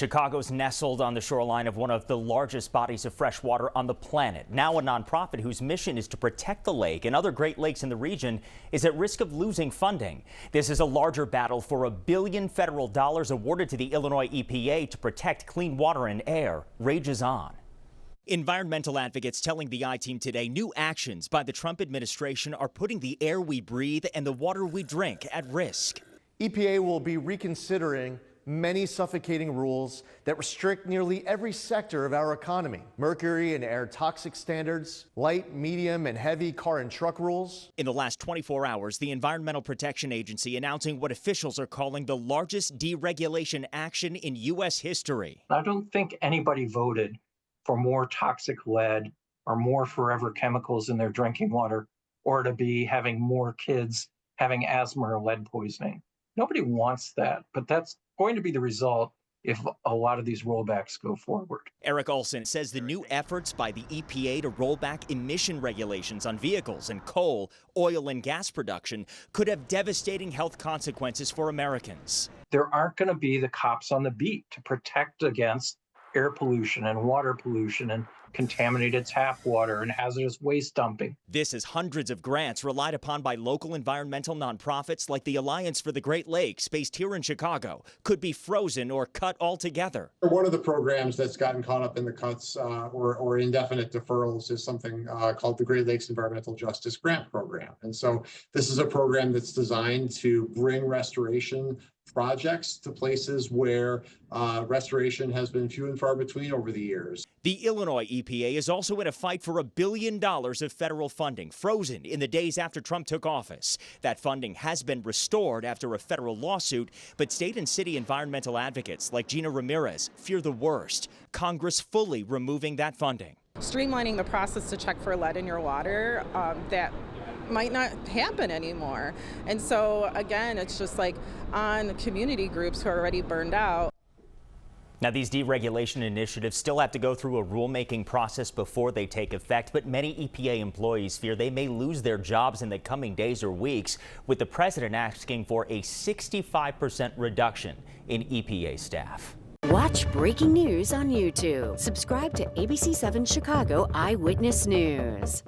Chicago's nestled on the shoreline of one of the largest bodies of fresh water on the planet. Now a nonprofit whose mission is to protect the lake and other Great Lakes in the region is at risk of losing funding. This is a larger battle for $1 billion federal awarded to the Illinois EPA to protect clean water and air rages on. Environmental advocates telling the I-Team today new actions by the Trump administration are putting the air we breathe and the water we drink at risk. EPA will be reconsidering many suffocating rules that restrict nearly every sector of our economy. Mercury and air toxic standards, light, medium, and heavy car and truck rules. In the last 24 hours, the Environmental Protection Agency announcing what officials are calling the largest deregulation action in U.S. history. I don't think anybody voted for more toxic lead or more forever chemicals in their drinking water, or to be having more kids having asthma or lead poisoning. Nobody wants that, but that's going to be the result if a lot of these rollbacks go forward. Eric Olson says the new efforts by the EPA to roll back emission regulations on vehicles and coal, oil and gas production could have devastating health consequences for Americans. There aren't going to be the cops on the beat to protect against air pollution and water pollution and contaminated tap water and hazardous waste dumping. This is hundreds of grants relied upon by local environmental nonprofits like the Alliance for the Great Lakes, based here in Chicago, could be frozen or cut altogether. One of the programs that's gotten caught up in the cuts or indefinite deferrals is something called the Great Lakes Environmental Justice Grant Program. And so this is a program that's designed to bring restoration projects to places where restoration has been few and far between over the years. The Illinois EPA is also in a fight for $1 billion of federal funding, frozen in the days after Trump took office. That funding has been restored after a federal lawsuit, but state and city environmental advocates like Gina Ramirez fear the worst, Congress fully removing that funding. Streamlining the process to check for lead in your water, that might not happen anymore. And so again, it's just like on community groups who are already burned out. Now, these deregulation initiatives still have to go through a rulemaking process before they take effect, but many EPA employees fear they may lose their jobs in the coming days or weeks, with the president asking for a 65% reduction in EPA staff. Watch breaking news on YouTube. Subscribe to ABC 7 Chicago Eyewitness News.